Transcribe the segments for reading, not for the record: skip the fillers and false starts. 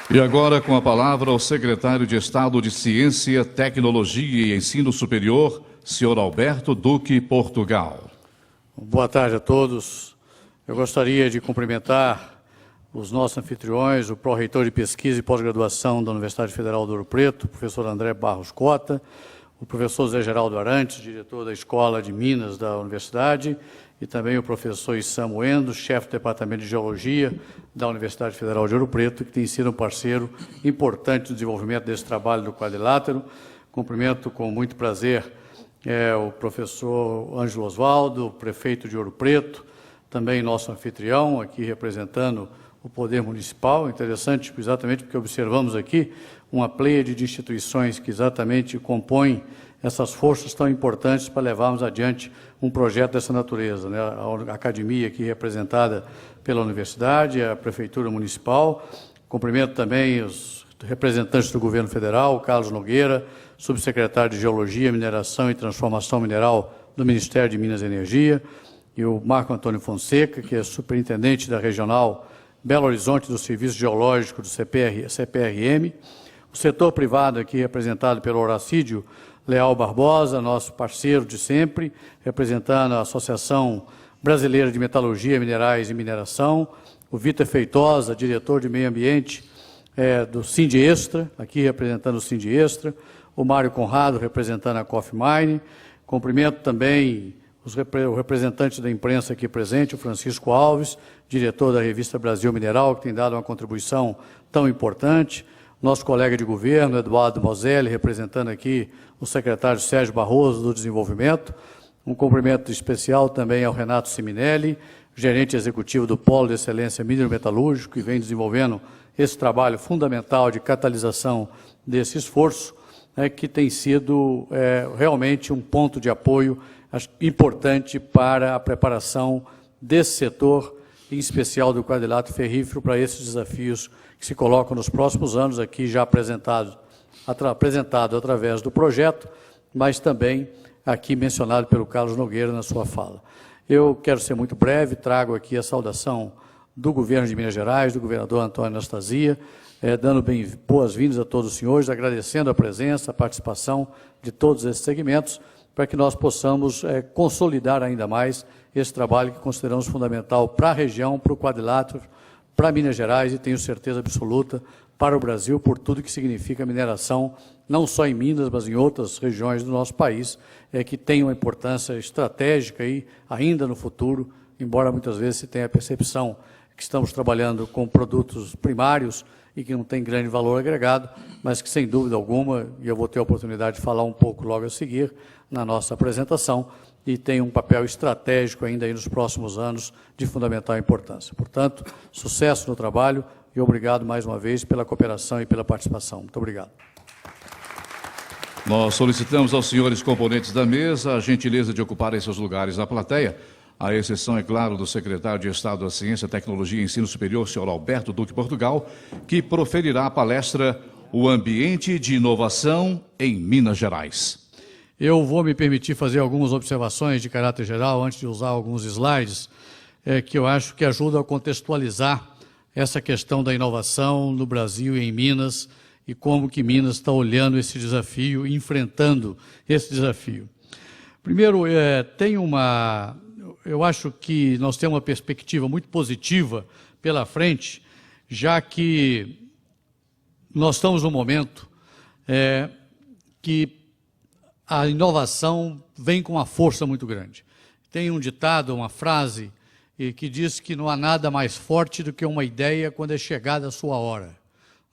E agora, com a palavra, o secretário de Estado de Ciência, Tecnologia e Ensino Superior, senhor Alberto Duque Portugal. Boa tarde a todos. Eu gostaria de cumprimentar os nossos anfitriões, o pró-reitor de Pesquisa e Pós-Graduação da Universidade Federal de Ouro Preto, o professor André Barros Cota, o professor Zé Geraldo Arantes, diretor da Escola de Minas da Universidade, e também o professor Issam Moendo, chefe do Departamento de Geologia da Universidade Federal de Ouro Preto, que tem sido um parceiro importante no desenvolvimento desse trabalho do quadrilátero. Cumprimento com muito prazer o professor Ângelo Osvaldo, prefeito de Ouro Preto, também nosso anfitrião, aqui representando o Poder Municipal. Interessante, exatamente porque observamos aqui uma pleiade de instituições que exatamente compõem essas forças tão importantes para levarmos adiante um projeto dessa natureza, né? A academia aqui representada pela universidade, a Prefeitura Municipal. Cumprimento também os representantes do Governo Federal, o Carlos Nogueira, subsecretário de Geologia, Mineração e Transformação Mineral do Ministério de Minas e Energia, e o Marco Antônio Fonseca, que é superintendente da Regional Belo Horizonte do Serviço Geológico do CPRM, o setor privado aqui representado pelo Horacídio Leal Barbosa, nosso parceiro de sempre, representando a Associação Brasileira de Metalurgia, Minerais e Mineração, o Vitor Feitosa, diretor de Meio Ambiente do Sindiestra, aqui representando o Sindiestra, o Mário Conrado, representando a Coffee Mine. Cumprimento também o representante da imprensa aqui presente, o Francisco Alves, diretor da revista Brasil Mineral, que tem dado uma contribuição tão importante. Nosso colega de governo, Eduardo Moselli, representando aqui o secretário Sérgio Barroso do Desenvolvimento. Um cumprimento especial também ao Renato Siminelli, gerente executivo do Polo de Excelência Mineiro-Metalúrgico, que vem desenvolvendo esse trabalho fundamental de catalisação desse esforço, que tem sido realmente um ponto de apoio importante para a preparação desse setor, em especial do quadrilátero ferrífero, para esses desafios que se colocam nos próximos anos, aqui já apresentado através do projeto, mas também aqui mencionado pelo Carlos Nogueira na sua fala. Eu quero ser muito breve, trago aqui a saudação do governo de Minas Gerais, do governador Antônio Anastasia, dando boas-vindas a todos os senhores, agradecendo a presença, a participação de todos esses segmentos, para que nós possamos consolidar ainda mais esse trabalho que consideramos fundamental para a região, para o quadrilátero, para Minas Gerais e tenho certeza absoluta para o Brasil, por tudo que significa mineração, não só em Minas, mas em outras regiões do nosso país, que tem uma importância estratégica e ainda no futuro, embora muitas vezes se tenha a percepção que estamos trabalhando com produtos primários e que não tem grande valor agregado, mas que, sem dúvida alguma, e eu vou ter a oportunidade de falar um pouco logo a seguir na nossa apresentação, e tem um papel estratégico ainda aí nos próximos anos de fundamental importância. Portanto, sucesso no trabalho e obrigado mais uma vez pela cooperação e pela participação. Muito obrigado. Nós solicitamos aos senhores componentes da mesa a gentileza de ocuparem seus lugares na plateia, à exceção, é claro, do secretário de Estado da Ciência, Tecnologia e Ensino Superior, senhor Alberto Duque Portugal, que proferirá a palestra O Ambiente de Inovação em Minas Gerais. Eu vou me permitir fazer algumas observações de caráter geral, antes de usar alguns slides, que eu acho que ajudam a contextualizar essa questão da inovação no Brasil e em Minas, e como que Minas está olhando esse desafio, enfrentando esse desafio. Primeiro, eu acho que nós temos uma perspectiva muito positiva pela frente, já que nós estamos num momento que a inovação vem com uma força muito grande. Tem um ditado, uma frase, que diz que não há nada mais forte do que uma ideia quando é chegada a sua hora,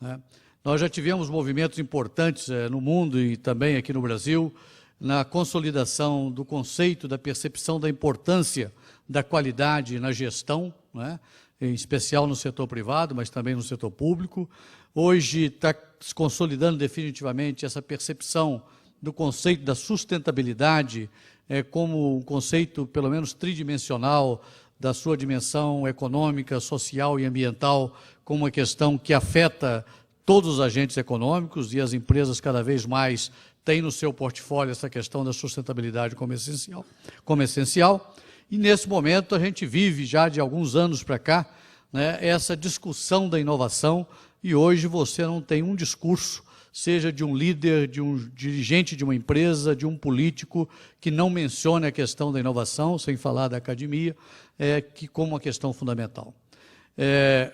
né? Nós já tivemos movimentos importantes no mundo e também aqui no Brasil, na consolidação do conceito, da percepção da importância da qualidade na gestão, né? Em especial no setor privado, mas também no setor público. Hoje está se consolidando definitivamente essa percepção do conceito da sustentabilidade como um conceito, pelo menos tridimensional, da sua dimensão econômica, social e ambiental, como uma questão que afeta todos os agentes econômicos e as empresas cada vez mais têm no seu portfólio essa questão da sustentabilidade como essencial. E nesse momento a gente vive já de alguns anos para cá, né, essa discussão da inovação e hoje você não tem um discurso, seja de um líder, de um dirigente de uma empresa, de um político, que não mencione a questão da inovação, sem falar da academia, que como uma questão fundamental.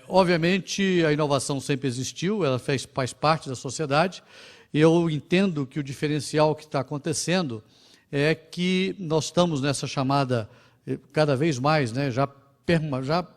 Obviamente, a inovação sempre existiu, ela faz parte da sociedade. Eu entendo que o diferencial que está acontecendo é que nós estamos nessa chamada, cada vez mais, né,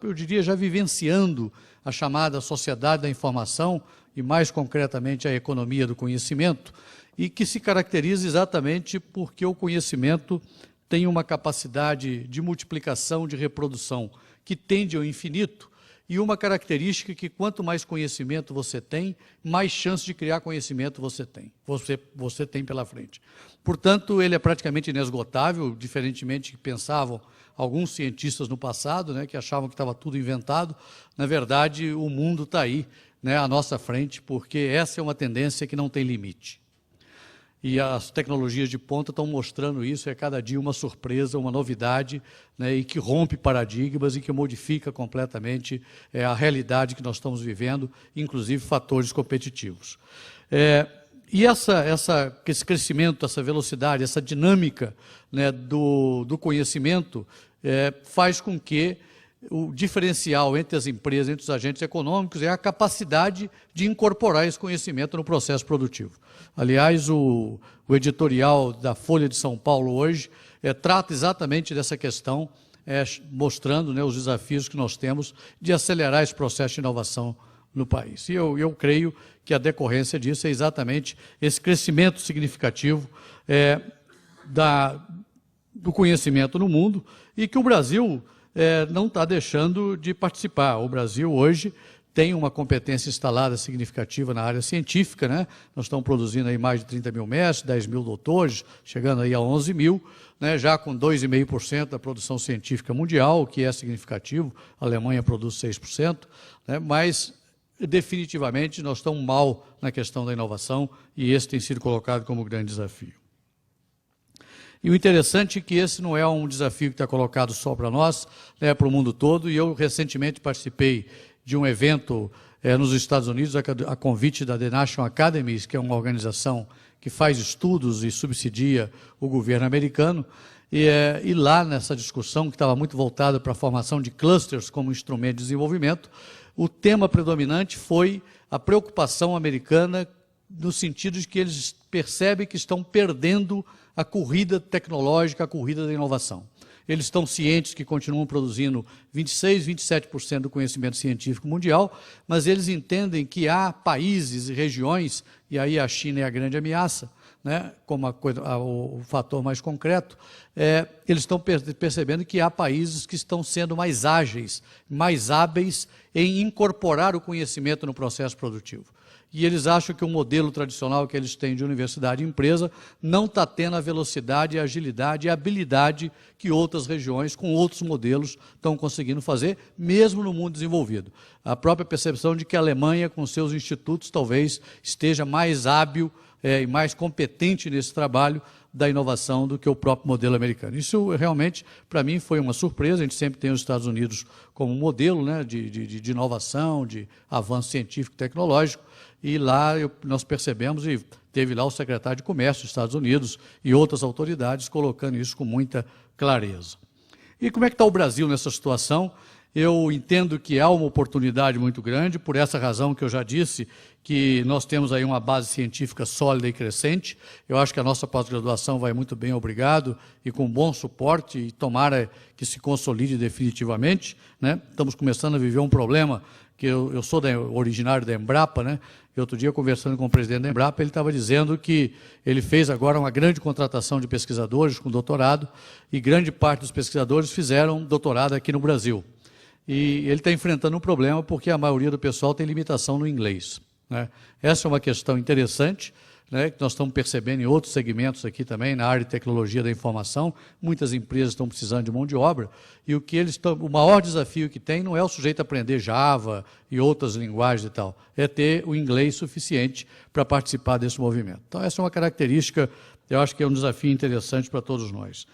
eu diria, já vivenciando a chamada sociedade da informação, e mais concretamente a economia do conhecimento, e que se caracteriza exatamente porque o conhecimento tem uma capacidade de multiplicação, de reprodução, que tende ao infinito, e uma característica que quanto mais conhecimento você tem, mais chance de criar conhecimento você tem pela frente. Portanto, ele é praticamente inesgotável, diferentemente do que pensavam alguns cientistas no passado, né, que achavam que estava tudo inventado. Na verdade, o mundo está aí, né, à nossa frente, porque essa é uma tendência que não tem limite. E as tecnologias de ponta estão mostrando isso, é cada dia uma surpresa, uma novidade, né, e que rompe paradigmas e que modifica completamente a realidade que nós estamos vivendo, inclusive fatores competitivos. E esse crescimento, essa velocidade, essa dinâmica, né, do conhecimento faz com que o diferencial entre as empresas, entre os agentes econômicos, é a capacidade de incorporar esse conhecimento no processo produtivo. Aliás, o editorial da Folha de São Paulo hoje trata exatamente dessa questão, mostrando, né, os desafios que nós temos de acelerar esse processo de inovação no país. E eu creio que a decorrência disso é exatamente esse crescimento significativo do conhecimento no mundo, e que o Brasil não está deixando de participar. O Brasil hoje tem uma competência instalada significativa na área científica, né? Nós estamos produzindo aí mais de 30 mil mestres, 10 mil doutores, chegando aí a 11 mil, né? Já com 2,5% da produção científica mundial, o que é significativo. A Alemanha produz 6%, né? Mas definitivamente nós estamos mal na questão da inovação, e esse tem sido colocado como grande desafio. E o interessante é que esse não é um desafio que está colocado só para nós, né, para o mundo todo, e eu recentemente participei de um evento nos Estados Unidos, a convite da The National Academies, que é uma organização que faz estudos e subsidia o governo americano, e lá nessa discussão, que estava muito voltada para a formação de clusters como instrumento de desenvolvimento, o tema predominante foi a preocupação americana no sentido de que eles percebem que estão perdendo a corrida tecnológica, a corrida da inovação. Eles estão cientes que continuam produzindo 26%, 27% do conhecimento científico mundial, mas eles entendem que há países e regiões, e aí a China é a grande ameaça, né, como o fator mais concreto, eles estão percebendo que há países que estão sendo mais ágeis, mais hábeis em incorporar o conhecimento no processo produtivo. E eles acham que o modelo tradicional que eles têm de universidade e empresa não está tendo a velocidade, a agilidade e a habilidade que outras regiões, com outros modelos, estão conseguindo fazer, mesmo no mundo desenvolvido. A própria percepção de que a Alemanha, com seus institutos, talvez esteja mais hábil e mais competente nesse trabalho da inovação do que o próprio modelo americano. Isso realmente, para mim, foi uma surpresa. A gente sempre tem os Estados Unidos como modelo, né, de inovação, de avanço científico e tecnológico, e lá nós percebemos, e teve lá o secretário de Comércio dos Estados Unidos e outras autoridades colocando isso com muita clareza. E como é que está o Brasil nessa situação? Eu entendo que há uma oportunidade muito grande, por essa razão que eu já disse, que nós temos aí uma base científica sólida e crescente. Eu acho que a nossa pós-graduação vai muito bem, obrigado, e com bom suporte, e tomara que se consolide definitivamente, né? Estamos começando a viver um problema, que eu sou originário da Embrapa, né? E outro dia, conversando com o presidente da Embrapa, ele estava dizendo que ele fez agora uma grande contratação de pesquisadores com doutorado, e grande parte dos pesquisadores fizeram doutorado aqui no Brasil. E ele está enfrentando um problema porque a maioria do pessoal tem limitação no inglês, né? Essa é uma questão interessante, né, que nós estamos percebendo em outros segmentos aqui também, na área de tecnologia da informação. Muitas empresas estão precisando de mão de obra, e o maior desafio que tem não é o sujeito aprender Java e outras linguagens e tal, é ter o inglês suficiente para participar desse movimento. Então, essa é uma característica, eu acho que é um desafio interessante para todos nós.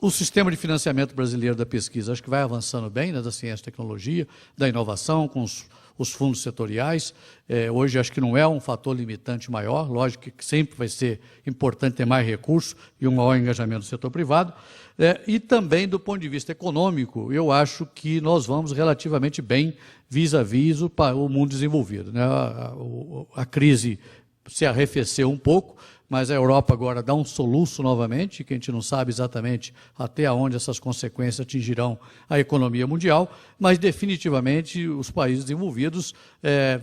O sistema de financiamento brasileiro da pesquisa, acho que vai avançando bem, né, da ciência e tecnologia, da inovação, com os fundos setoriais. Hoje acho que não é um fator limitante maior, lógico que sempre vai ser importante ter mais recursos e um maior engajamento do setor privado. E também do ponto de vista econômico, eu acho que nós vamos relativamente bem vis-à-vis o mundo desenvolvido, né? A crise se arrefeceu um pouco, mas a Europa agora dá um soluço novamente, que a gente não sabe exatamente até onde essas consequências atingirão a economia mundial, mas definitivamente os países desenvolvidos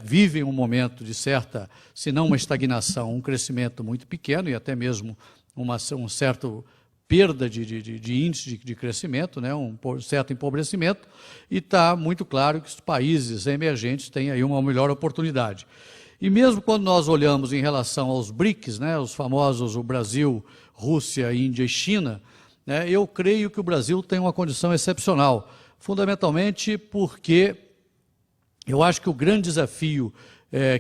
vivem um momento de certa, se não uma estagnação, um crescimento muito pequeno e até mesmo um certo perda de índice de crescimento, né, um certo empobrecimento, e está muito claro que os países emergentes têm aí uma melhor oportunidade. E mesmo quando nós olhamos em relação aos BRICS, né, os famosos o Brasil, Rússia, Índia e China, né, eu creio que o Brasil tem uma condição excepcional, fundamentalmente porque eu acho que o grande desafio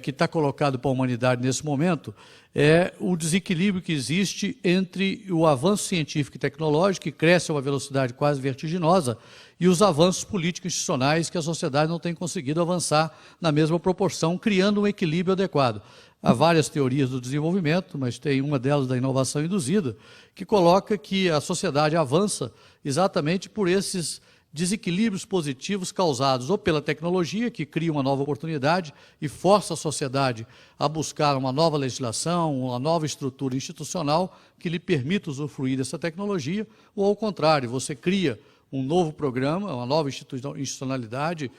que está colocado para a humanidade nesse momento é o desequilíbrio que existe entre o avanço científico e tecnológico, que cresce a uma velocidade quase vertiginosa, e os avanços políticos institucionais que a sociedade não tem conseguido avançar na mesma proporção, criando um equilíbrio adequado. Há várias teorias do desenvolvimento, mas tem uma delas da inovação induzida, que coloca que a sociedade avança exatamente por esses desequilíbrios positivos causados ou pela tecnologia, que cria uma nova oportunidade e força a sociedade a buscar uma nova legislação, uma nova estrutura institucional que lhe permita usufruir dessa tecnologia, ou ao contrário, você cria um novo programa, uma nova institucionalidade.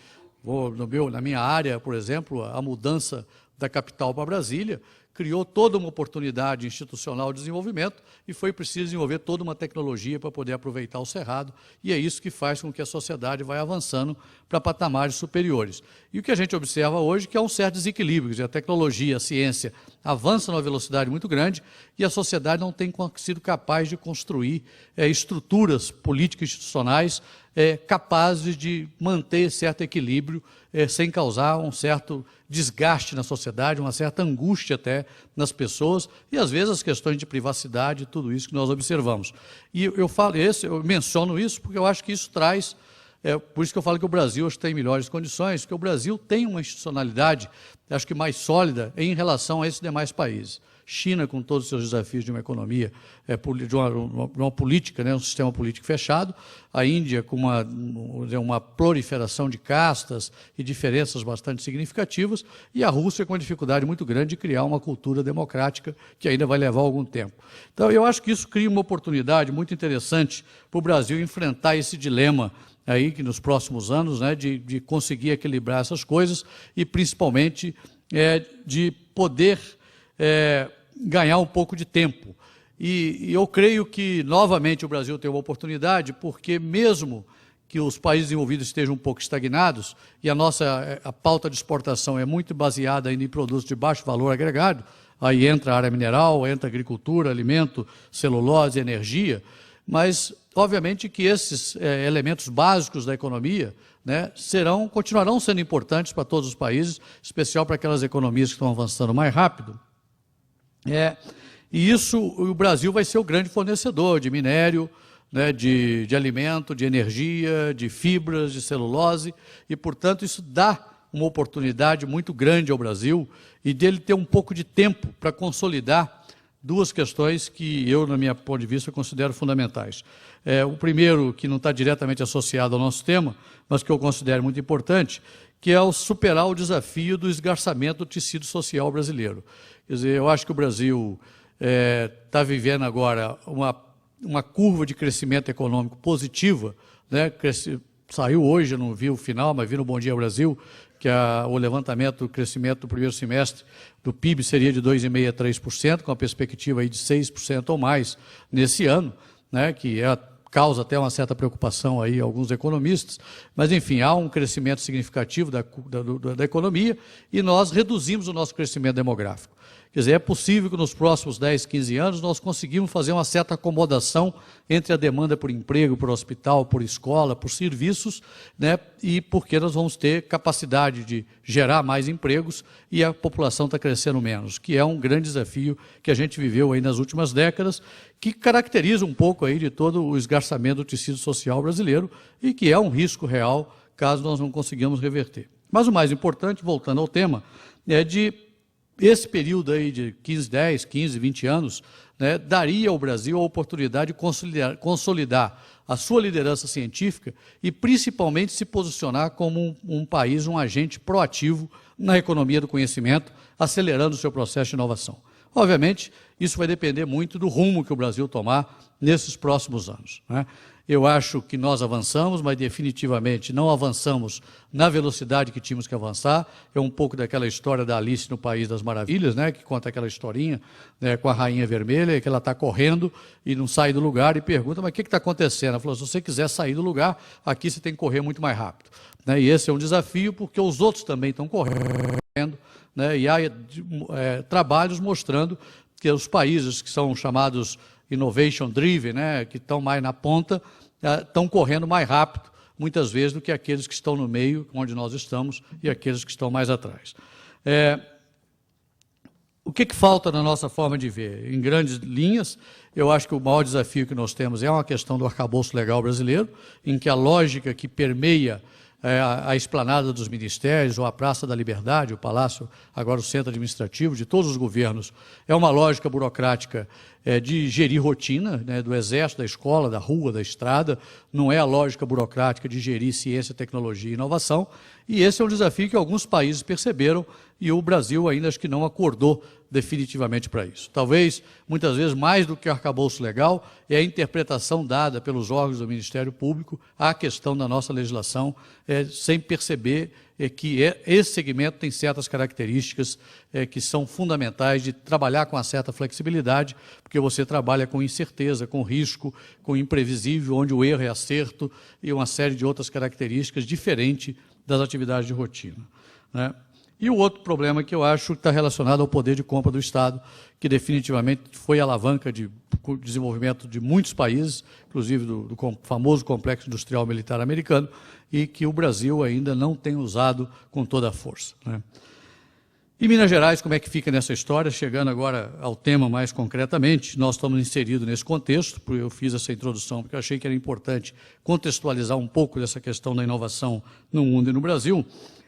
Na minha área, por exemplo, a mudança da capital para Brasília criou toda uma oportunidade institucional de desenvolvimento e foi preciso desenvolver toda uma tecnologia para poder aproveitar o Cerrado, e é isso que faz com que a sociedade vá avançando para patamares superiores. E o que a gente observa hoje é que há um certo desequilíbrio, quer dizer, a tecnologia, a ciência avança numa velocidade muito grande e a sociedade não tem sido capaz de construir estruturas políticas institucionais capazes de manter certo equilíbrio sem causar um certo desgaste na sociedade, uma certa angústia até nas pessoas e, às vezes, as questões de privacidade, tudo isso que nós observamos. E eu menciono isso porque eu acho que isso traz, por isso que eu falo que o Brasil hoje tem melhores condições, porque o Brasil tem uma institucionalidade, acho que mais sólida em relação a esses demais países. China, com todos os seus desafios de uma economia, de uma política, né, um sistema político fechado, a Índia com uma proliferação de castas e diferenças bastante significativas, e a Rússia com uma dificuldade muito grande de criar uma cultura democrática que ainda vai levar algum tempo. Então, eu acho que isso cria uma oportunidade muito interessante para o Brasil enfrentar esse dilema aí que nos próximos anos, né, de conseguir equilibrar essas coisas e, principalmente, de poder ganhar um pouco de tempo. E eu creio que, novamente, o Brasil tem uma oportunidade, porque mesmo que os países desenvolvidos estejam um pouco estagnados, e a pauta de exportação é muito baseada ainda em produtos de baixo valor agregado, aí entra a área mineral, entra a agricultura, alimento, celulose, energia, mas, obviamente, que esses elementos básicos da economia, né, continuarão sendo importantes para todos os países, em especial para aquelas economias que estão avançando mais rápido. E isso, o Brasil vai ser o grande fornecedor de minério, né, de alimento, de energia, de fibras, de celulose, e, portanto, isso dá uma oportunidade muito grande ao Brasil e dele ter um pouco de tempo para consolidar duas questões que eu, na minha ponto de vista, considero fundamentais. O primeiro, que não está diretamente associado ao nosso tema, mas que eu considero muito importante, que é o superar o desafio do esgarçamento do tecido social brasileiro. Quer dizer, eu acho que o Brasil está vivendo agora uma curva de crescimento econômico positiva, né? Saiu hoje, eu não vi o final, mas vi no Bom Dia Brasil, que o levantamento do crescimento do primeiro semestre do PIB seria de 2,5% a 3%, com a perspectiva aí de 6% ou mais nesse ano, né? Que causa até uma certa preocupação aí a alguns economistas, mas, enfim, há um crescimento significativo da economia e nós reduzimos o nosso crescimento demográfico. Quer dizer, é possível que nos próximos 10, 15 anos nós conseguimos fazer uma certa acomodação entre a demanda por emprego, por hospital, por escola, por serviços, né? E porque nós vamos ter capacidade de gerar mais empregos e a população está crescendo menos, que é um grande desafio que a gente viveu aí nas últimas décadas, que caracteriza um pouco aí de todo o esgarçamento do tecido social brasileiro e que é um risco real caso nós não consigamos reverter. Mas o mais importante, voltando ao tema, é de esse período aí de 10, 15, 20 anos, né, daria ao Brasil a oportunidade de consolidar a sua liderança científica e, principalmente, se posicionar como um país, um agente proativo na economia do conhecimento, acelerando o seu processo de inovação. Obviamente, isso vai depender muito do rumo que o Brasil tomar nesses próximos anos, né? Eu acho que nós avançamos, mas definitivamente não avançamos na velocidade que tínhamos que avançar. É um pouco daquela história da Alice no País das Maravilhas, né, que conta aquela historinha, né, com a Rainha Vermelha, que ela está correndo e não sai do lugar e pergunta, mas o que está acontecendo? Ela falou, se você quiser sair do lugar, aqui você tem que correr muito mais rápido, né? E esse é um desafio porque os outros também estão correndo, né? E há trabalhos mostrando que os países que são chamados innovation driven, né, que estão mais na ponta, estão correndo mais rápido, muitas vezes, do que aqueles que estão no meio, onde nós estamos, e aqueles que estão mais atrás. O que falta na nossa forma de ver? Em grandes linhas, eu acho que o maior desafio que nós temos é uma questão do arcabouço legal brasileiro, em que a lógica que permeia a esplanada dos ministérios, ou a Praça da Liberdade, o Palácio, agora o centro administrativo de todos os governos, é uma lógica burocrática de gerir rotina, né, do exército, da escola, da rua, da estrada, não é a lógica burocrática de gerir ciência, tecnologia e inovação, e esse é um desafio que alguns países perceberam e o Brasil ainda acho que não acordou definitivamente para isso. Talvez, muitas vezes, mais do que o arcabouço legal, é a interpretação dada pelos órgãos do Ministério Público à questão da nossa legislação, sem perceber que esse segmento tem certas características que são fundamentais de trabalhar com uma certa flexibilidade, porque você trabalha com incerteza, com risco, com imprevisível, onde o erro é acerto e uma série de outras características diferentes das atividades de rotina, né? E o outro problema que eu acho que está relacionado ao poder de compra do Estado, que definitivamente foi alavanca de desenvolvimento de muitos países, inclusive do famoso complexo industrial militar americano, e que o Brasil ainda não tem usado com toda a força, né? E Minas Gerais, como é que fica nessa história? Chegando agora ao tema mais concretamente, nós estamos inseridos nesse contexto, porque eu fiz essa introdução, porque eu achei que era importante contextualizar um pouco dessa questão da inovação no mundo e no Brasil.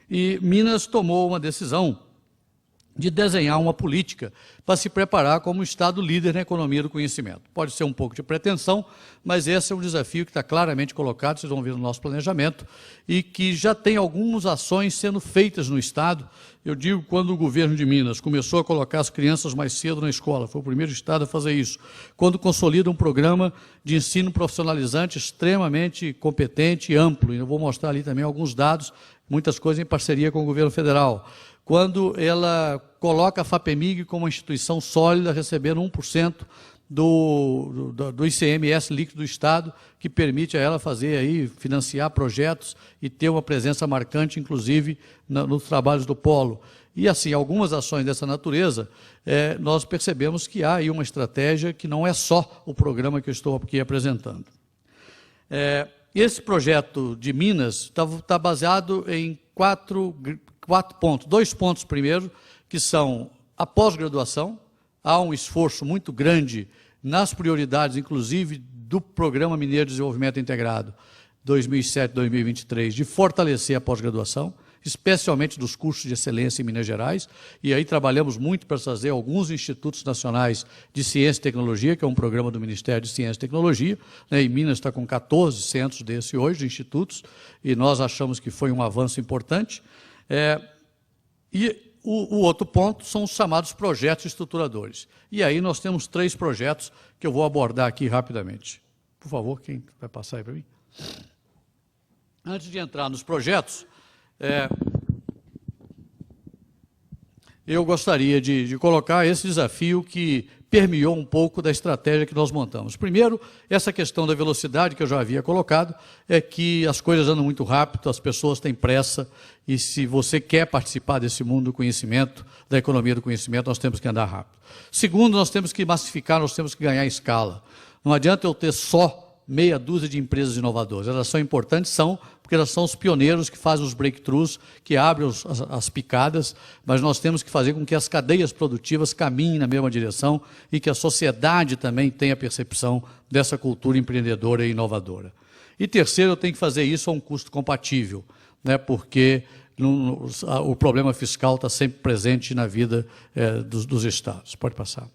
E Minas tomou uma decisão de desenhar uma política para se preparar como Estado líder na economia do conhecimento. Pode ser um pouco de pretensão, mas esse é um desafio que está claramente colocado, vocês vão ver no nosso planejamento, e que já tem algumas ações sendo feitas no Estado. Eu digo, quando o governo de Minas começou a colocar as crianças mais cedo na escola, foi o primeiro Estado a fazer isso, quando consolida um programa de ensino profissionalizante extremamente competente e amplo, e eu vou mostrar ali também alguns dados, muitas coisas em parceria com o governo federal, quando ela coloca a FAPEMIG como uma instituição sólida, recebendo 1% do ICMS líquido do Estado, que permite a ela fazer aí, financiar projetos e ter uma presença marcante, inclusive, nos trabalhos do Polo. E, assim, algumas ações dessa natureza, nós percebemos que há aí uma estratégia que não é só o programa que eu estou aqui apresentando. Esse projeto de Minas está baseado em quatro pontos. 2 pontos primeiro, que são a pós-graduação. Há um esforço muito grande nas prioridades, inclusive do Programa Mineiro de Desenvolvimento Integrado 2007-2023, de fortalecer a pós-graduação, especialmente dos cursos de excelência em Minas Gerais, e aí trabalhamos muito para fazer alguns institutos nacionais de ciência e tecnologia, que é um programa do Ministério de Ciência e Tecnologia, né, e Minas está com 14 centros desse hoje, de institutos, e nós achamos que foi um avanço importante. E o outro ponto são os chamados projetos estruturadores. E aí nós temos 3 projetos que eu vou abordar aqui rapidamente. Por favor, quem vai passar aí para mim? Antes de entrar nos projetos, eu gostaria de colocar esse desafio que permeou um pouco da estratégia que nós montamos. Primeiro, essa questão da velocidade que eu já havia colocado, é que as coisas andam muito rápido, as pessoas têm pressa, e se você quer participar desse mundo do conhecimento, da economia do conhecimento, nós temos que andar rápido. Segundo, nós temos que massificar, nós temos que ganhar escala. Não adianta eu ter só meia dúzia de empresas inovadoras. Elas são importantes, porque elas são os pioneiros que fazem os breakthroughs, que abrem as picadas, mas nós temos que fazer com que as cadeias produtivas caminhem na mesma direção e que a sociedade também tenha percepção dessa cultura empreendedora e inovadora. E terceiro, eu tenho que fazer isso a um custo compatível, né, porque o problema fiscal está sempre presente na vida dos estados. Pode passar.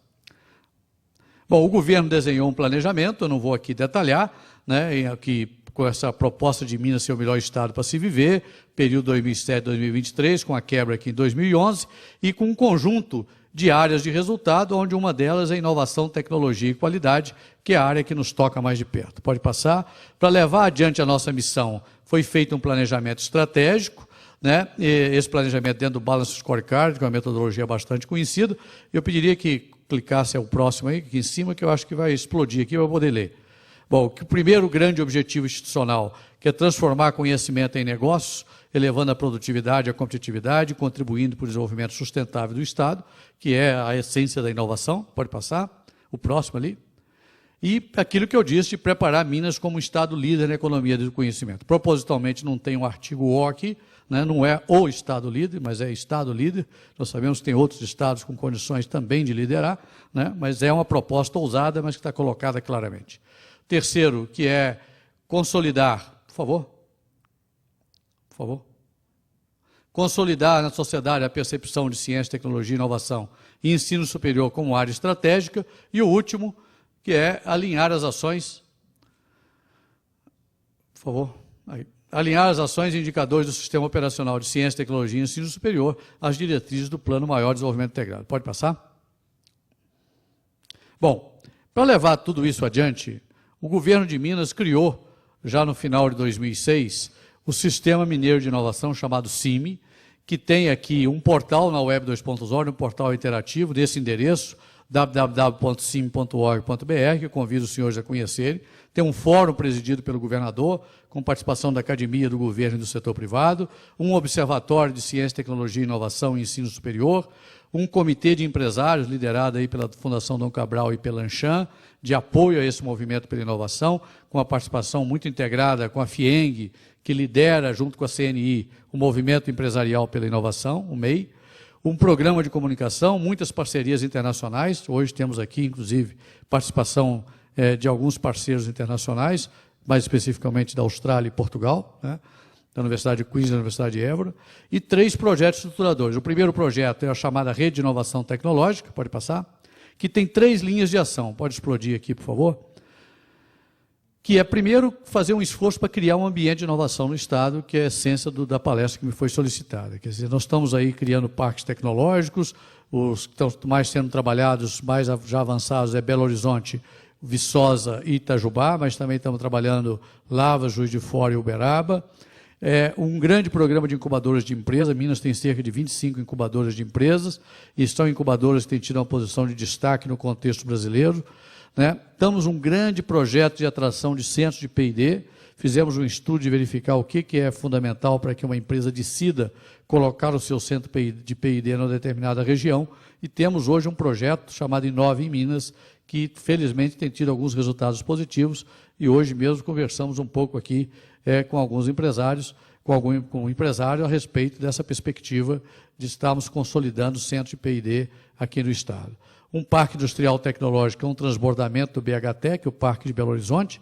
Bom, o governo desenhou um planejamento, eu não vou aqui detalhar, né, aqui, com essa proposta de Minas ser o melhor estado para se viver, período 2007-2023, com a quebra aqui em 2011, e com um conjunto de áreas de resultado, onde uma delas é inovação, tecnologia e qualidade, que é a área que nos toca mais de perto. Pode passar. Para levar adiante a nossa missão, foi feito um planejamento estratégico, né? Esse planejamento dentro do Balance Scorecard, que é uma metodologia bastante conhecida. Eu pediria que clicasse o próximo aí, aqui em cima, que eu acho que vai explodir aqui, eu vou poder ler. Bom, o primeiro grande objetivo institucional, que é transformar conhecimento em negócios, elevando a produtividade e a competitividade, contribuindo para o desenvolvimento sustentável do Estado, que é a essência da inovação. Pode passar. O próximo ali. E aquilo que eu disse de preparar Minas como um Estado líder na economia do conhecimento. Propositalmente não tem um artigo O aqui, né? Não é o Estado líder, mas é Estado líder. Nós sabemos que tem outros estados com condições também de liderar, né? Mas é uma proposta ousada, mas que está colocada claramente. Terceiro, que é consolidar, por favor, consolidar na sociedade a percepção de ciência, tecnologia, inovação e ensino superior como área estratégica. E o último, que é alinhar as ações, por favor, alinhar as ações e indicadores do Sistema Operacional de Ciência, Tecnologia e Ensino Superior às diretrizes do Plano Maior de Desenvolvimento Integrado. Pode passar? Bom, para levar tudo isso adiante, o governo de Minas criou, já no final de 2006, o Sistema Mineiro de Inovação, chamado CIMI, que tem aqui um portal na Web 2.0, um portal interativo desse endereço, www.cime.org.br, que eu convido os senhores a conhecerem. Tem um fórum presidido pelo governador, com participação da academia, do governo e do setor privado, um observatório de ciência, tecnologia, inovação e ensino superior, um comitê de empresários, liderado aí pela Fundação Dom Cabral e pela Anchan, de apoio a esse movimento pela inovação, com a participação muito integrada com a FIENG, que lidera, junto com a CNI, o Movimento Empresarial pela Inovação, o MEI, um programa de comunicação, muitas parcerias internacionais. Hoje temos aqui, inclusive, participação de alguns parceiros internacionais, mais especificamente da Austrália e Portugal, né? Da Universidade de Queens e da Universidade de Évora, e 3 projetos estruturadores. O primeiro projeto é a chamada Rede de Inovação Tecnológica, pode passar, que tem 3 linhas de ação. Pode explodir aqui, por favor. Que é, primeiro, fazer um esforço para criar um ambiente de inovação no Estado, que é a essência da palestra que me foi solicitada. Quer dizer, nós estamos aí criando parques tecnológicos, os que estão mais sendo trabalhados, mais já avançados, é Belo Horizonte, Viçosa e Itajubá, mas também estamos trabalhando Lavras, Juiz de Fora e Uberaba. Um grande programa de incubadoras de empresas. Minas tem cerca de 25 incubadoras de empresas, e são incubadoras que têm tido uma posição de destaque no contexto brasileiro, né? Estamos um grande projeto de atração de centros de P&D, fizemos um estudo de verificar o que é fundamental para que uma empresa decida colocar o seu centro de P&D numa determinada região, e temos hoje um projeto chamado Inove em Minas, que felizmente tem tido alguns resultados positivos, e hoje mesmo conversamos um pouco aqui com alguns empresários, com um empresário a respeito dessa perspectiva de estarmos consolidando o centro de P&D aqui no Estado. Um parque industrial tecnológico, um transbordamento do BHTEC, o Parque de Belo Horizonte.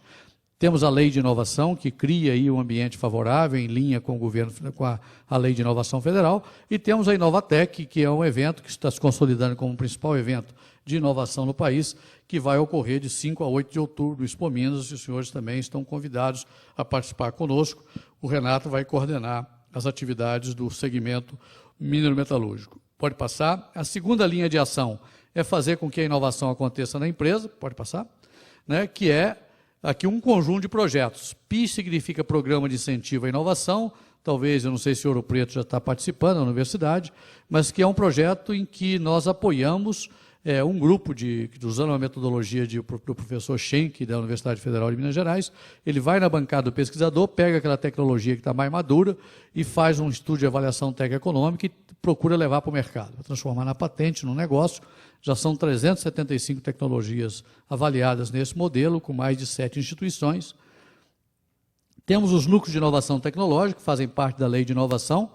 Temos a Lei de Inovação, que cria aí um ambiente favorável, em linha com o governo, com a Lei de Inovação Federal, e temos a Inovatec, que é um evento que está se consolidando como o principal evento de inovação no país, que vai ocorrer de 5 a 8 de outubro no Expo Minas, e os senhores também estão convidados a participar conosco. O Renato vai coordenar as atividades do segmento minero-metalúrgico. Pode passar. A segunda linha de ação é fazer com que a inovação aconteça na empresa, pode passar, né, que é aqui um conjunto de projetos. PI significa Programa de Incentivo à Inovação, talvez, eu não sei se o Ouro Preto já está participando na universidade, mas que é um projeto em que nós apoiamos um grupo, usando a metodologia do professor Schenck, da Universidade Federal de Minas Gerais. Ele vai na bancada do pesquisador, pega aquela tecnologia que está mais madura e faz um estudo de avaliação técnico-econômica e procura levar para o mercado, transformar na patente, no negócio. Já são 375 tecnologias avaliadas nesse modelo, com mais de 7 instituições. Temos os núcleos de inovação tecnológica, que fazem parte da Lei de Inovação,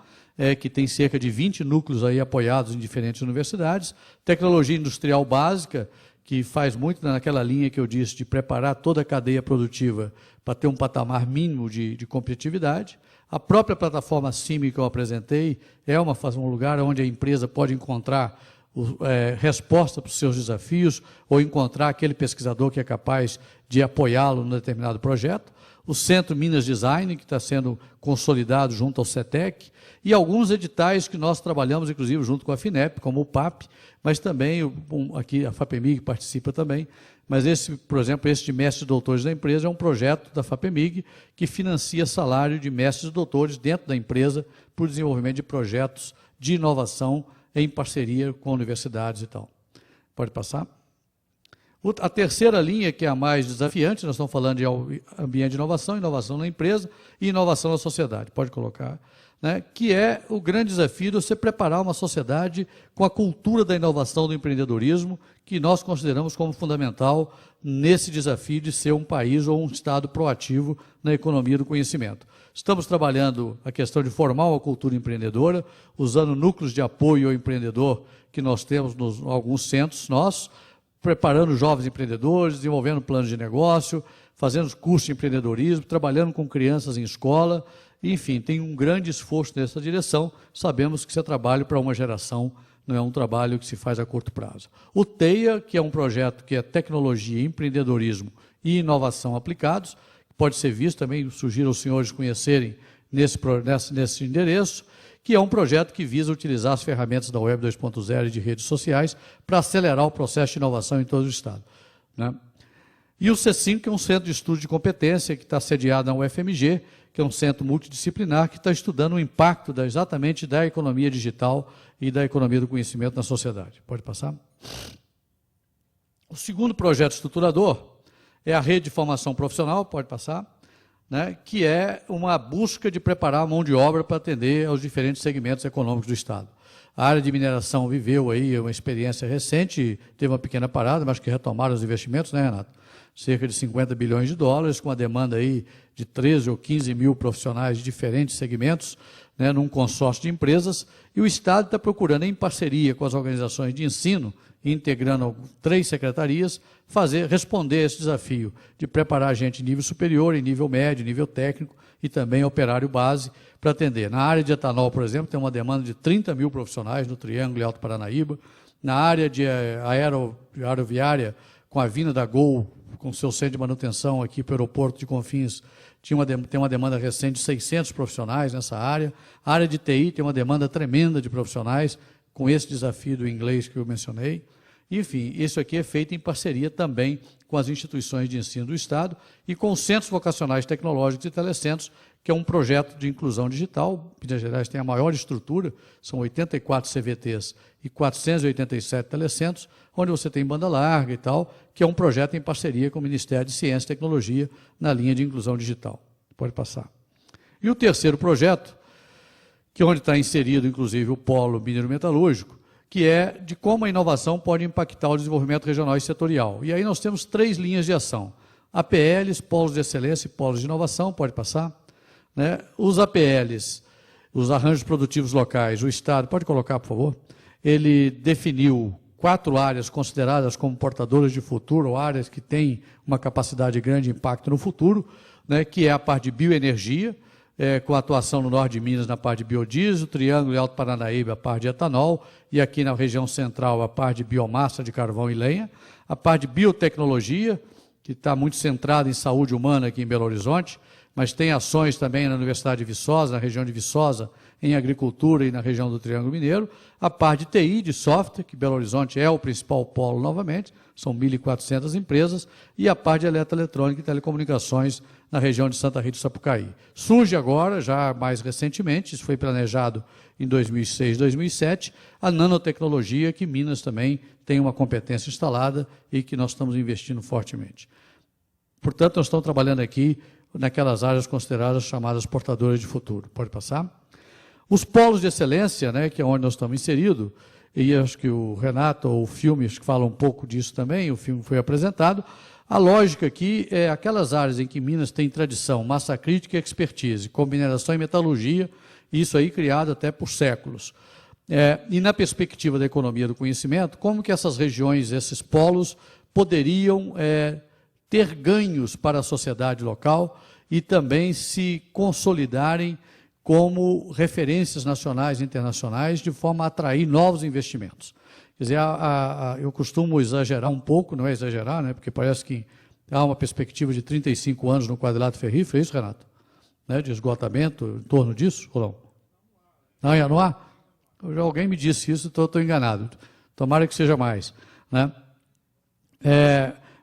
que tem cerca de 20 núcleos aí apoiados em diferentes universidades. Tecnologia industrial básica, que faz muito naquela linha que eu disse, de preparar toda a cadeia produtiva para ter um patamar mínimo de competitividade. A própria plataforma CIMI que eu apresentei é um lugar onde a empresa pode encontrar resposta para os seus desafios ou encontrar aquele pesquisador que é capaz de apoiá-lo num determinado projeto. O Centro Minas Design, que está sendo consolidado junto ao CETEC, e alguns editais que nós trabalhamos, inclusive, junto com a FINEP, como o PAP, mas também, aqui a FAPEMIG participa também, mas por exemplo, esse de mestres e doutores da empresa é um projeto da FAPEMIG que financia salário de mestres e doutores dentro da empresa por desenvolvimento de projetos de inovação em parceria com universidades e tal. Pode passar? A terceira linha, que é a mais desafiante, nós estamos falando de ambiente de inovação, inovação na empresa e inovação na sociedade. Pode colocar. Né? Que é o grande desafio de você preparar uma sociedade com a cultura da inovação, do empreendedorismo, que nós consideramos como fundamental nesse desafio de ser um país ou um estado proativo na economia do conhecimento. Estamos trabalhando a questão de formar uma cultura empreendedora, usando núcleos de apoio ao empreendedor que nós temos em alguns centros nossos, preparando jovens empreendedores, desenvolvendo planos de negócio, fazendo cursos de empreendedorismo, trabalhando com crianças em escola, enfim, tem um grande esforço nessa direção. Sabemos que isso é trabalho para uma geração, não é um trabalho que se faz a curto prazo. O TEIA, que é um projeto que é tecnologia, empreendedorismo e inovação aplicados, pode ser visto também, sugiro aos senhores conhecerem nesse endereço, que é um projeto que visa utilizar as ferramentas da Web 2.0 e de redes sociais para acelerar o processo de inovação em todo o Estado. Né? E o C5, que é um centro de estudo de competência que está sediado na UFMG, que é um centro multidisciplinar que está estudando o impacto exatamente da economia digital e da economia do conhecimento na sociedade. Pode passar? O segundo projeto estruturador é a rede de formação profissional, pode passar, né, que é uma busca de preparar a mão de obra para atender aos diferentes segmentos econômicos do Estado. A área de mineração viveu aí uma experiência recente, teve uma pequena parada, mas que retomaram os investimentos, né, Renato? Cerca de 50 bilhões de dólares, com a demanda aí de 13 ou 15 mil profissionais de diferentes segmentos, né, num consórcio de empresas, e o Estado está procurando, em parceria com as organizações de ensino, integrando 3 secretarias, responder a esse desafio de preparar gente em nível superior, em nível médio, nível técnico e também operário base para atender. Na área de etanol, por exemplo, tem uma demanda de 30 mil profissionais no Triângulo e Alto Paranaíba. Na área de aeroviária, com a vinda da Gol, com seu centro de manutenção aqui para o aeroporto de Confins, tem uma demanda recente de 600 profissionais nessa área. A área de TI tem uma demanda tremenda de profissionais, com esse desafio do inglês que eu mencionei. Enfim, isso aqui é feito em parceria também com as instituições de ensino do Estado e com os centros vocacionais tecnológicos e telecentros, que é um projeto de inclusão digital. Minas Gerais tem a maior estrutura, são 84 CVTs e 487 telecentros, onde você tem banda larga e tal, que é um projeto em parceria com o Ministério de Ciência e Tecnologia na linha de inclusão digital. Pode passar. E o terceiro projeto, que é onde está inserido, inclusive, o polo mineiro-metalúrgico, que é de como a inovação pode impactar o desenvolvimento regional e setorial. E aí nós temos 3 linhas de ação. APLs, polos de excelência e polos de inovação, pode passar. Né? Os APLs, os arranjos produtivos locais, o Estado, pode colocar, por favor, ele definiu 4 áreas consideradas como portadoras de futuro, ou áreas que têm uma capacidade de grande impacto no futuro, né, que é a parte de bioenergia, com atuação no norte de Minas na parte de biodiesel, Triângulo e Alto Paranaíba a parte de etanol, e aqui na região central a parte de biomassa de carvão e lenha, a parte de biotecnologia, que está muito centrada em saúde humana aqui em Belo Horizonte, mas tem ações também na Universidade de Viçosa, na região de Viçosa, em agricultura e na região do Triângulo Mineiro, a parte de TI, de software, que Belo Horizonte é o principal polo novamente, são 1.400 empresas, e a parte de eletroeletrônica e telecomunicações na região de Santa Rita do Sapucaí. Surge agora, já mais recentemente, isso foi planejado em 2006, 2007, a nanotecnologia, que Minas também tem uma competência instalada e que nós estamos investindo fortemente. Portanto, nós estamos trabalhando aqui naquelas áreas consideradas chamadas portadoras de futuro. Pode passar? Os polos de excelência, né, que é onde nós estamos inseridos, e acho que o Renato, ou o filme, acho que fala um pouco disso também, o filme foi apresentado. A lógica aqui é aquelas áreas em que Minas tem tradição, massa crítica e expertise, com mineração e metalurgia, isso aí criado até por séculos. E na perspectiva da economia do conhecimento, como que essas regiões, esses polos, poderiam ter ganhos para a sociedade local e também se consolidarem como referências nacionais e internacionais, de forma a atrair novos investimentos. Quer dizer, eu costumo exagerar um pouco, não é exagerar, né, porque parece que há uma perspectiva de 35 anos no quadrilátero ferrífero, é isso, Renato? Né, de esgotamento, em torno disso, ou não? Não, não há? Alguém me disse isso, então estou enganado. Tomara que seja mais. Né?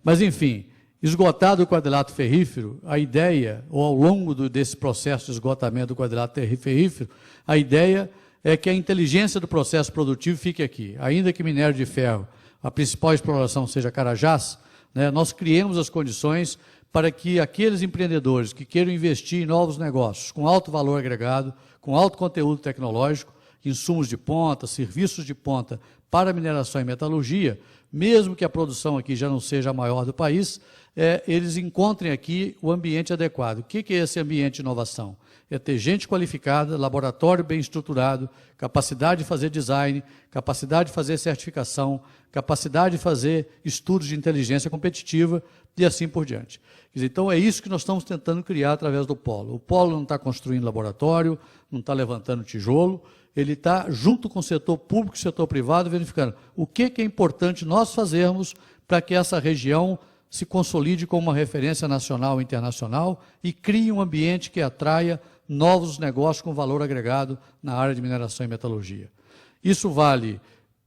Mas, enfim, esgotado o quadrilátero ferrífero, a ideia, ou ao longo desse processo de esgotamento do quadrilátero ferrífero, a ideia é que a inteligência do processo produtivo fique aqui. Ainda que minério de ferro, a principal exploração seja Carajás, né, nós criemos as condições para que aqueles empreendedores que queiram investir em novos negócios, com alto valor agregado, com alto conteúdo tecnológico, insumos de ponta, serviços de ponta para mineração e metalurgia, mesmo que a produção aqui já não seja a maior do país, eles encontrem aqui o ambiente adequado. O que é esse ambiente de inovação? É ter gente qualificada, laboratório bem estruturado, capacidade de fazer design, capacidade de fazer certificação, capacidade de fazer estudos de inteligência competitiva e assim por diante. Quer dizer, então, é isso que nós estamos tentando criar através do Polo. O Polo não está construindo laboratório, não está levantando tijolo, ele está junto com o setor público e o setor privado, verificando o que é importante nós fazermos para que essa região se consolide como uma referência nacional e internacional e crie um ambiente que atraia novos negócios com valor agregado na área de mineração e metalurgia. Isso vale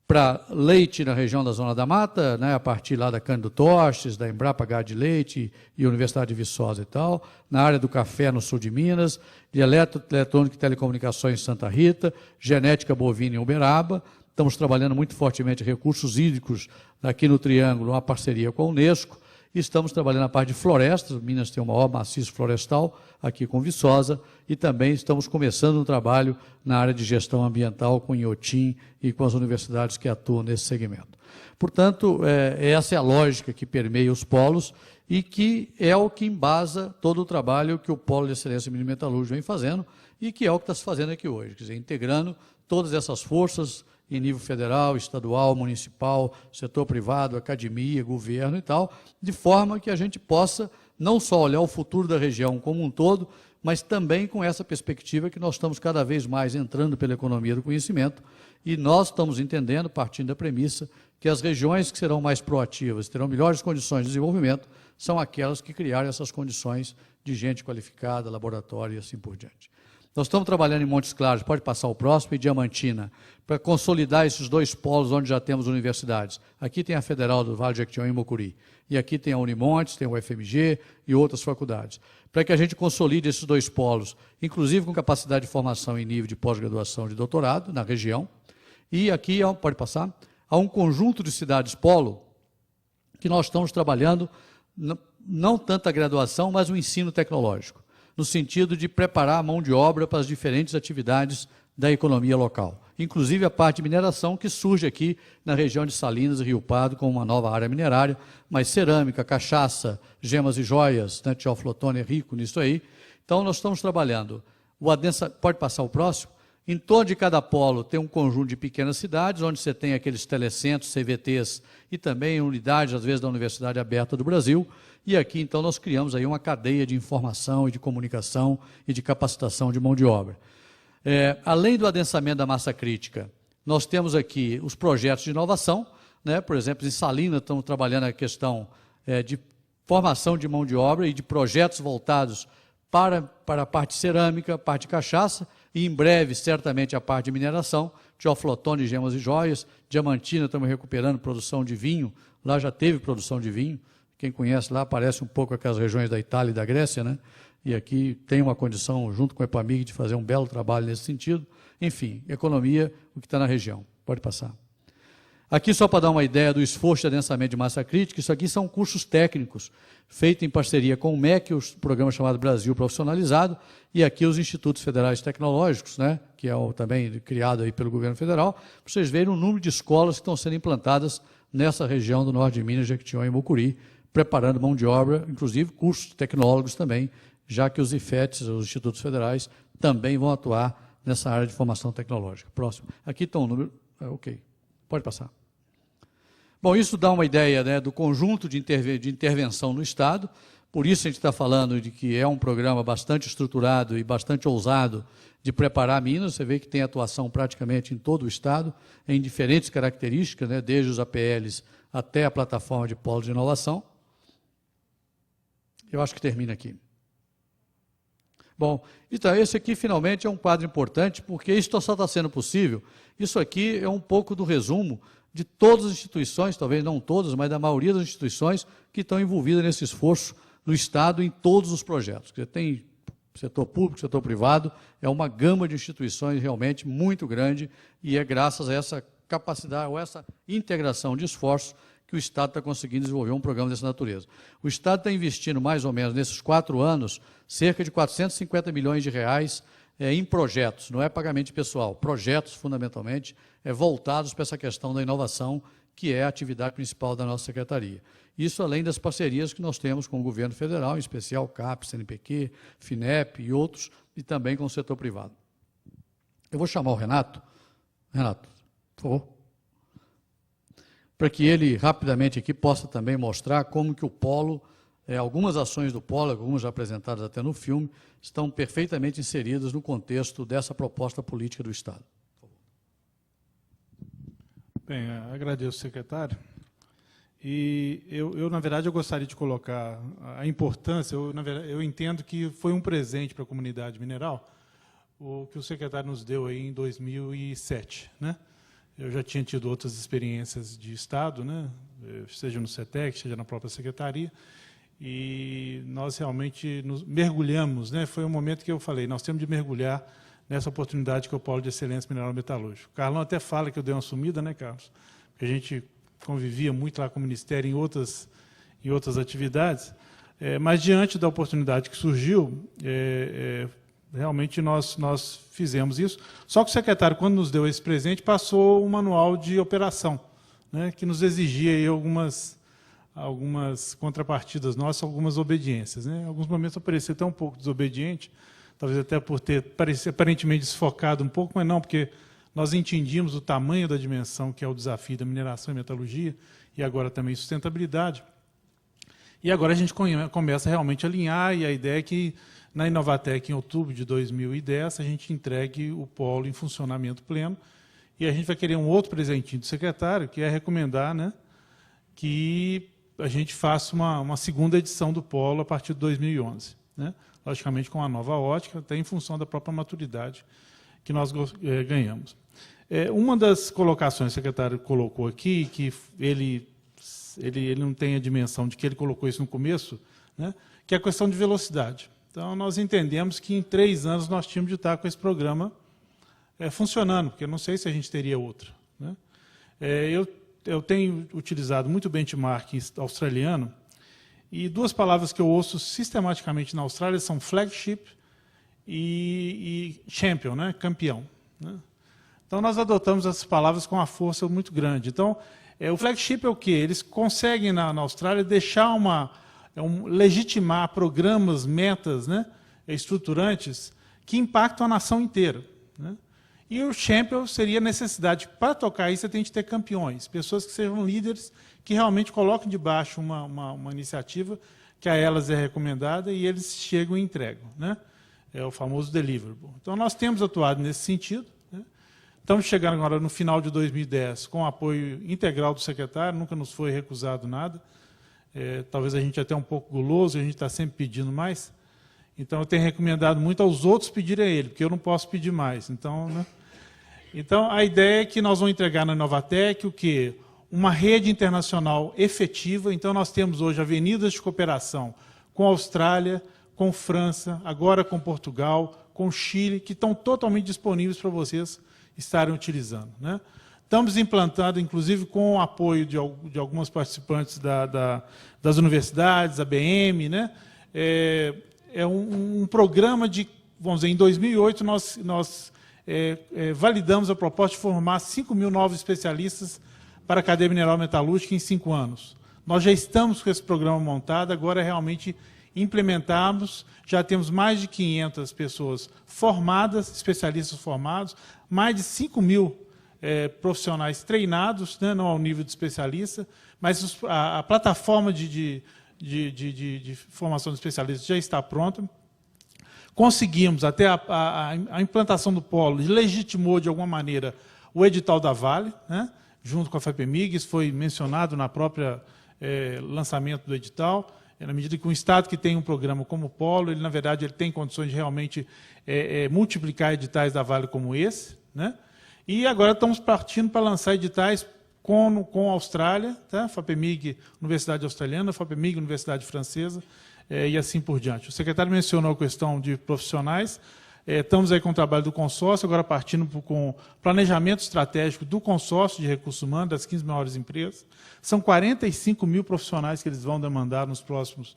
para leite na região da Zona da Mata, né, a partir lá da Cândido Tostes, da Embrapa Gado de Leite e Universidade de Viçosa e tal, na área do café no sul de Minas, de eletrônica e telecomunicações em Santa Rita, genética bovina em Uberaba. Estamos trabalhando muito fortemente recursos hídricos aqui no Triângulo, uma parceria com a Unesco, e estamos trabalhando na parte de florestas. Minas tem o maior maciço florestal aqui com Viçosa, e também estamos começando um trabalho na área de gestão ambiental com Inhotim e com as universidades que atuam nesse segmento. Portanto, essa é a lógica que permeia os polos e que é o que embasa todo o trabalho que o Polo de Excelência Minimetalúrgica vem fazendo e que é o que está se fazendo aqui hoje, quer dizer, integrando todas essas forças em nível federal, estadual, municipal, setor privado, academia, governo e tal, de forma que a gente possa não só olhar o futuro da região como um todo, mas também com essa perspectiva que nós estamos cada vez mais entrando pela economia do conhecimento e nós estamos entendendo, partindo da premissa, que as regiões que serão mais proativas, terão melhores condições de desenvolvimento, são aquelas que criaram essas condições de gente qualificada, laboratório e assim por diante. Nós estamos trabalhando em Montes Claros, pode passar o próximo, e Diamantina, para consolidar esses dois polos onde já temos universidades. Aqui tem a Federal do Vale de Jequitinhonha e Mucuri, e aqui tem a Unimontes, tem o UFMG e outras faculdades. Para que a gente consolide esses dois polos, inclusive com capacidade de formação em nível de pós-graduação de doutorado na região. E aqui, pode passar, há um conjunto de cidades polo que nós estamos trabalhando, não tanto a graduação, mas o ensino tecnológico, no sentido de preparar a mão de obra para as diferentes atividades da economia local. Inclusive a parte de mineração que surge aqui na região de Salinas e Rio Pardo como uma nova área minerária, mas cerâmica, cachaça, gemas e joias, né, Teoflotone é rico nisso aí. Então nós estamos trabalhando. Pode passar o próximo? Em torno de cada polo tem um conjunto de pequenas cidades, onde você tem aqueles telecentros, CVTs e também unidades, às vezes, da Universidade Aberta do Brasil. E aqui, então, nós criamos aí uma cadeia de informação e de comunicação e de capacitação de mão de obra. Além do adensamento da massa crítica, nós temos aqui os projetos de inovação, né? Por exemplo, em Salinas estamos trabalhando a questão de formação de mão de obra e de projetos voltados para a parte cerâmica, parte de cachaça, e em breve, certamente, a parte de mineração, Teoflotone, gemas e joias, Diamantina, estamos recuperando produção de vinho, lá já teve produção de vinho, quem conhece lá parece um pouco aquelas regiões da Itália e da Grécia, né? E aqui tem uma condição, junto com a EPAMIG, de fazer um belo trabalho nesse sentido. Enfim, economia, o que está na região. Pode passar. Aqui, só para dar uma ideia do esforço de adensamento de massa crítica, isso aqui são cursos técnicos, feitos em parceria com o MEC, o programa chamado Brasil Profissionalizado, e aqui os Institutos Federais Tecnológicos, né, que é também criado aí pelo governo federal, para vocês verem o número de escolas que estão sendo implantadas nessa região do norte de Minas, Jequitinhonha e Mucuri, preparando mão de obra, inclusive cursos tecnólogos também, já que os IFETs, os Institutos Federais, também vão atuar nessa área de formação tecnológica. Próximo. Aqui está um número... ok. Pode passar. Bom, isso dá uma ideia, né, do conjunto de intervenção no Estado, Por isso a gente está falando de que é um programa bastante estruturado e bastante ousado de preparar Minas. Você vê que tem atuação praticamente em todo o Estado, em diferentes características, né, desde os APLs até a plataforma de polo de inovação. Eu acho que termina aqui. Bom, então esse aqui finalmente é um quadro importante, porque isso só está sendo possível. Isso aqui é um pouco do resumo de todas as instituições, talvez não todas, mas da maioria das instituições que estão envolvidas nesse esforço do Estado em todos os projetos. Porque tem setor público, setor privado, é uma gama de instituições realmente muito grande, e é graças a essa capacidade, ou essa integração de esforços, que o Estado está conseguindo desenvolver um programa dessa natureza. O Estado está investindo, mais ou menos, nesses 4 anos, cerca de 450 milhões de reais em projetos, não é pagamento pessoal, projetos, fundamentalmente, voltados para essa questão da inovação, que é a atividade principal da nossa secretaria. Isso além das parcerias que nós temos com o governo federal, em especial CAPES, CNPq, FINEP e outros, e também com o setor privado. Eu vou chamar o Renato. Renato, por favor. Para que ele, rapidamente aqui, possa também mostrar como que o Polo, algumas ações do Polo, algumas já apresentadas até no filme, estão perfeitamente inseridas no contexto dessa proposta política do Estado. Bem, agradeço, secretário. E eu, na verdade, eu gostaria de colocar a importância, eu entendo que foi um presente para a comunidade mineral, o que o secretário nos deu aí em 2007, né? Eu já tinha tido outras experiências de Estado, né? Seja no CETEC, seja na própria secretaria, e nós realmente nos mergulhamos, né? Foi um momento que eu falei, nós temos de mergulhar nessa oportunidade que é o Polo de Excelência Mineral Metalúrgico. O Carlão até fala que eu dei uma sumida, né, Carlos? Porque a gente convivia muito lá com o Ministério em outras atividades, mas diante da oportunidade que surgiu, realmente nós fizemos isso. Só que o secretário, quando nos deu esse presente, passou um manual de operação, né, que nos exigia aí algumas contrapartidas nossas, algumas obediências, né? Em alguns momentos eu parecia até um pouco desobediente, talvez até por ter aparentemente desfocado um pouco, mas não, porque nós entendíamos o tamanho da dimensão que é o desafio da mineração e metalurgia, e agora também sustentabilidade. E agora a gente começa realmente a alinhar, e a ideia é que na Inovatec, em outubro de 2010, a gente entregue o polo em funcionamento pleno, e a gente vai querer um outro presentinho do secretário, que é recomendar, né, que a gente faça uma segunda edição do polo a partir de 2011, né? Logicamente com uma nova ótica, até em função da própria maturidade que nós ganhamos. Uma das colocações que o secretário colocou aqui, que ele não tem a dimensão de que ele colocou isso no começo, né, que é a questão de velocidade. Então, nós entendemos que em 3 anos nós tínhamos de estar com esse programa funcionando, porque eu não sei se a gente teria outro, né? Eu tenho utilizado muito benchmark australiano, e 2 palavras que eu ouço sistematicamente na Austrália são flagship e champion, né? Campeão, né? Então, nós adotamos essas palavras com uma força muito grande. Então, o flagship é o quê? Eles conseguem, na Austrália, deixar legitimar programas, metas, né, estruturantes que impactam a nação inteira, né? E o champion seria a necessidade. Para tocar isso, você tem que ter campeões, pessoas que sejam líderes, que realmente coloquem debaixo uma iniciativa que a elas é recomendada e eles chegam e entregam, né? É o famoso deliverable. Então, nós temos atuado nesse sentido, né? Estamos chegando agora no final de 2010 com o apoio integral do secretário, nunca nos foi recusado nada. Talvez a gente até um pouco guloso, a gente está sempre pedindo mais. Então, eu tenho recomendado muito aos outros pedirem a ele, porque eu não posso pedir mais. Então, né? Então, a ideia é que nós vamos entregar na Inovatec o quê? Uma rede internacional efetiva. Então, nós temos hoje avenidas de cooperação com a Austrália, com França, agora com Portugal, com Chile, que estão totalmente disponíveis para vocês estarem utilizando, né? Estamos implantando, inclusive, com o apoio de algumas participantes das universidades, a BM, né? Um programa de, vamos dizer, em 2008 nós validamos a proposta de formar 5.000 novos especialistas para a cadeia mineral metalúrgica em 5 anos. Nós já estamos com esse programa montado, agora é realmente implementarmos, já temos mais de 500 pessoas formadas, especialistas formados, mais de 5.000 profissionais treinados, né, não ao nível de especialista, mas a plataforma de de formação de especialistas já está pronta. Conseguimos, até a implantação do polo, legitimou, de alguma maneira, o edital da Vale, né, junto com a FAPEMIG, isso foi mencionado na própria lançamento do edital, na medida que um Estado que tem um programa como o polo, ele, na verdade, ele tem condições de realmente multiplicar editais da Vale como esse, né? E agora estamos partindo para lançar editais com a Austrália, tá? FAPEMIG, Universidade Australiana, FAPEMIG, Universidade Francesa, e assim por diante. O secretário mencionou a questão de profissionais. Estamos aí com o trabalho do consórcio, agora partindo com o planejamento estratégico do consórcio de recursos humanos, das 15 maiores empresas. São 45 mil profissionais que eles vão demandar nos próximos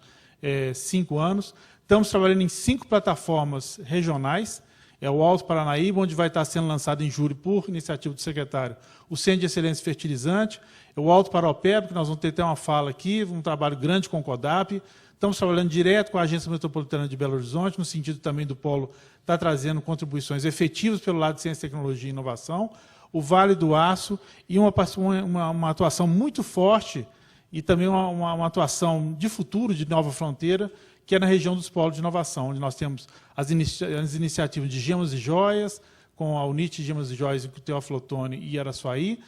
5 anos. Estamos trabalhando em 5 plataformas regionais. É o Alto Paranaíba, onde vai estar sendo lançado em julho, por iniciativa do secretário, o Centro de Excelência Fertilizante. É o Alto Paropeba, que nós vamos ter até uma fala aqui, um trabalho grande com o CODAP. Estamos trabalhando direto com a Agência Metropolitana de Belo Horizonte, no sentido também do polo estar trazendo contribuições efetivas pelo lado de ciência, tecnologia e inovação. O Vale do Aço e uma atuação muito forte e também uma atuação de futuro, de nova fronteira, que é na região dos polos de inovação, onde nós temos as iniciativas de Gemas e Joias, com a UNIT Gemas e Joias, com o Teófilo Otoni e Araçuaí,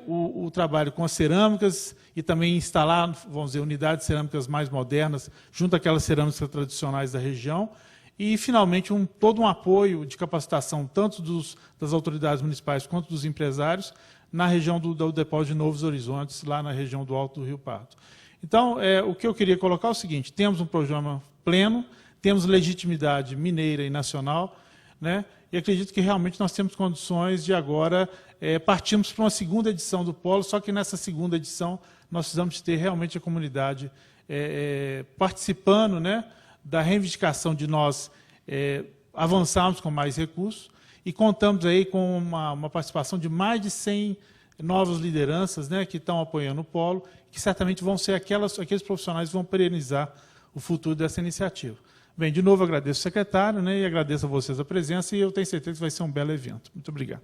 o trabalho com as cerâmicas e também instalar, vamos dizer, unidades de cerâmicas mais modernas, junto àquelas cerâmicas tradicionais da região, e, finalmente, todo um apoio de capacitação, tanto das autoridades municipais quanto dos empresários, na região do depósito de Novos Horizontes, lá na região do Alto do Rio Pardo. Então, o que eu queria colocar é o seguinte: temos um programa pleno, temos legitimidade mineira e nacional, né, e acredito que realmente nós temos condições de agora partirmos para uma segunda edição do Polo, só que nessa segunda edição nós precisamos ter realmente a comunidade participando, né, da reivindicação de nós avançarmos com mais recursos, e contamos aí com uma participação de mais de 100 novas lideranças, né, que estão apoiando o Polo, que certamente vão ser aqueles profissionais que vão perenizar o futuro dessa iniciativa. Bem, de novo agradeço o secretário, né, e agradeço a vocês a presença, e eu tenho certeza que vai ser um belo evento. Muito obrigado.